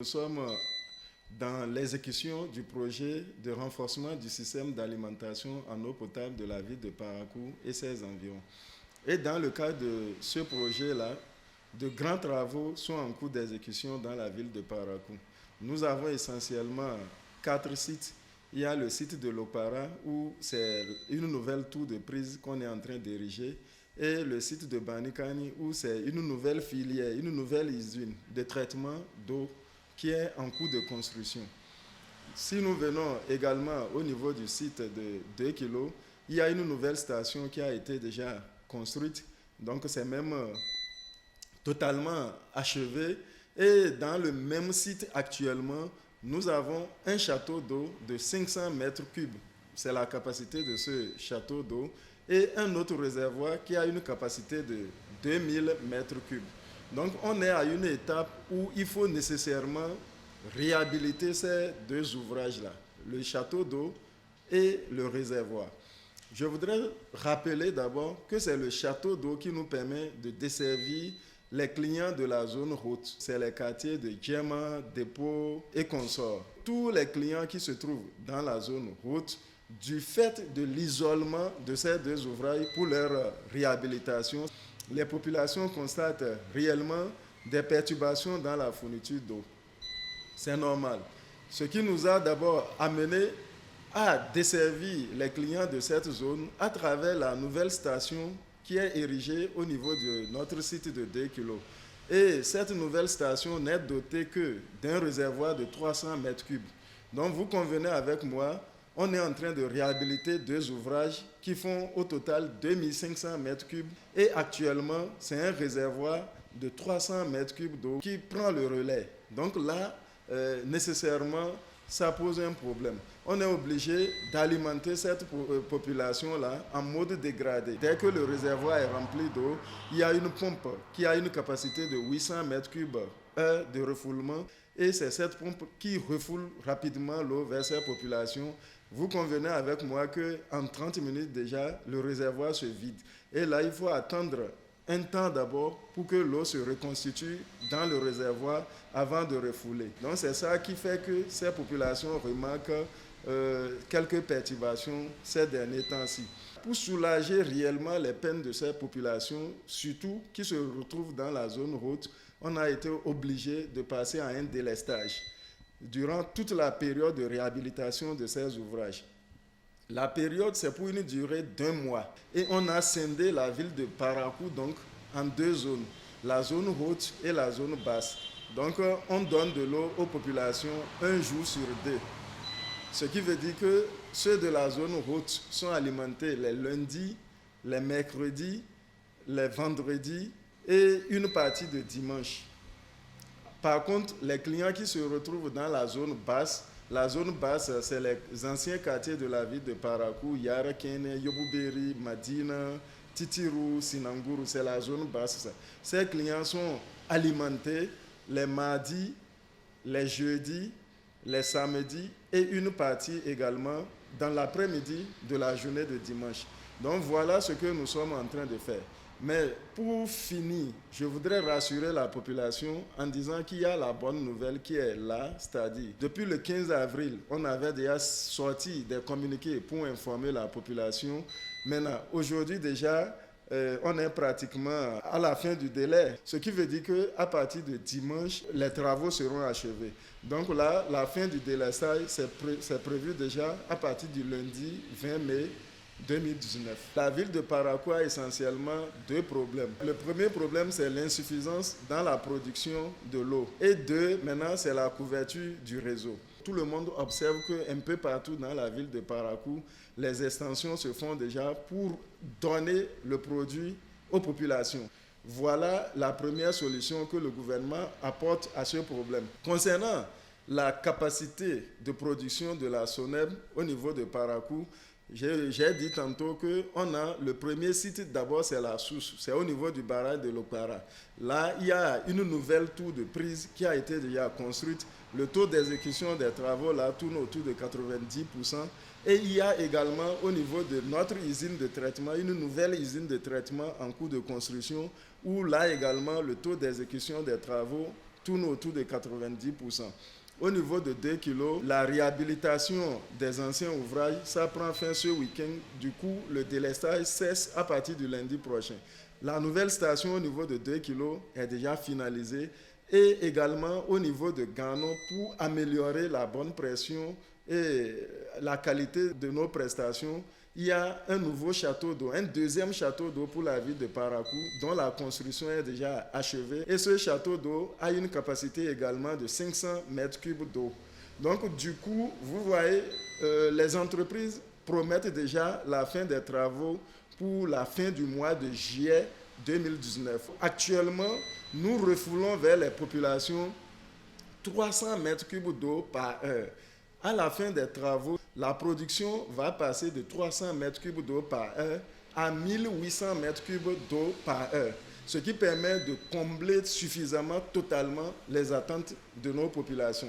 Nous sommes dans l'exécution du projet de renforcement du système d'alimentation en eau potable de la ville de Parakou et ses environs. Et dans le cadre de ce projet-là, de grands travaux sont en cours d'exécution dans la ville de Parakou. Nous avons essentiellement 4 sites. Il y a le site de l'Opara où c'est une nouvelle tour de prise qu'on est en train d'ériger et le site de Banikani où c'est une nouvelle filière, une nouvelle usine de traitement d'eau qui est en cours de construction. Si nous venons également au niveau du site de 2 kg, il y a une nouvelle station qui a été déjà construite, donc c'est même totalement achevé. Et dans le même site actuellement, nous avons un château d'eau de 500 mètres cubes. C'est la capacité de ce château d'eau. Et un autre réservoir qui a une capacité de 2000 mètres cubes. Donc on est à une étape où il faut nécessairement réhabiliter ces deux ouvrages-là, le château d'eau et le réservoir. Je voudrais rappeler d'abord que c'est le château d'eau qui nous permet de desservir les clients de la zone haute. C'est les quartiers de Djema, Dépôt et consorts. Tous les clients qui se trouvent dans la zone haute, du fait de l'isolement de ces deux ouvrages pour leur réhabilitation, les populations constatent réellement des perturbations dans la fourniture d'eau. C'est normal. Ce qui nous a d'abord amené à desservir les clients de cette zone à travers la nouvelle station qui est érigée au niveau de notre site de 2 kg. Et cette nouvelle station n'est dotée que d'un réservoir de 300 mètres cubes. Donc vous convenez avec moi, on est en train de réhabiliter deux ouvrages qui font au total 2500 mètres cubes. Et actuellement, c'est un réservoir de 300 mètres cubes d'eau qui prend le relais. Donc là, nécessairement, ça pose un problème. On est obligé d'alimenter cette population-là en mode dégradé. Dès que le réservoir est rempli d'eau, il y a une pompe qui a une capacité de 800 mètres cubes heure de refoulement. Et c'est cette pompe qui refoule rapidement l'eau vers ces populations. Vous convenez avec moi qu'en 30 minutes déjà, le réservoir se vide. Et là, il faut attendre un temps d'abord pour que l'eau se reconstitue dans le réservoir avant de refouler. Donc c'est ça qui fait que ces populations remarquent quelques perturbations ces derniers temps-ci. Pour soulager réellement les peines de ces populations, surtout qui se retrouvent dans la zone haute, on a été obligé de passer à un délestage durant toute la période de réhabilitation de ces ouvrages. La période, c'est pour une durée d'1 mois. Et on a scindé la ville de Parakou donc, en 2 zones, la zone haute et la zone basse. Donc, on donne de l'eau aux populations 1 jour sur 2. Ce qui veut dire que ceux de la zone haute sont alimentés les lundis, les mercredis, les vendredis et une partie de dimanche. Par contre, les clients qui se retrouvent dans la zone basse, c'est les anciens quartiers de la ville de Parakou, Yarakene, Yobuberi, Madina, Titiru, Sinanguru, c'est la zone basse. Ces clients sont alimentés les mardis, les jeudis, les samedis et une partie également dans l'après-midi de la journée de dimanche. Donc voilà ce que nous sommes en train de faire. Mais pour finir, je voudrais rassurer la population en disant qu'il y a la bonne nouvelle qui est là, c'est-à-dire depuis le 15 avril, on avait déjà sorti des communiqués pour informer la population. Maintenant, aujourd'hui déjà, on est pratiquement à la fin du délai, ce qui veut dire qu'à partir de dimanche, les travaux seront achevés. Donc là, la fin du délai, c'est prévu déjà à partir du lundi 20 mai 2019. La ville de Parakou a essentiellement 2 problèmes. Le premier problème, c'est l'insuffisance dans la production de l'eau. Et 2, maintenant, c'est la couverture du réseau. Tout le monde observe qu'un peu partout dans la ville de Parakou, les extensions se font déjà pour donner le produit aux populations. Voilà la première solution que le gouvernement apporte à ce problème. Concernant la capacité de production de la SONEB au niveau de Parakou, j'ai dit tantôt qu'on a le premier site, d'abord c'est la source, c'est au niveau du barrage de l'Opara. Là, il y a une nouvelle tour de prise qui a été déjà construite. Le taux d'exécution des travaux là tourne autour de 90%. Et il y a également au niveau de notre usine de traitement, une nouvelle usine de traitement en cours de construction, où là également le taux d'exécution des travaux tourne autour de 90%. Au niveau de 2 kilos, la réhabilitation des anciens ouvrages, ça prend fin ce week-end. Du coup, le délestage cesse à partir du lundi prochain. La nouvelle station au niveau de 2 kilos est déjà finalisée et également au niveau de Gano pour améliorer la bonne pression et la qualité de nos prestations. Il y a un nouveau château d'eau, un deuxième château d'eau pour la ville de Parakou, dont la construction est déjà achevée. Et ce château d'eau a une capacité également de 500 mètres cubes d'eau. Donc, du coup, vous voyez, les entreprises promettent déjà la fin des travaux pour la fin du mois de juillet 2019. Actuellement, nous refoulons vers les populations 300 mètres cubes d'eau par heure. À la fin des travaux, la production va passer de 300 mètres cubes d'eau par heure à 1800 mètres cubes d'eau par heure, ce qui permet de combler suffisamment, totalement les attentes de nos populations.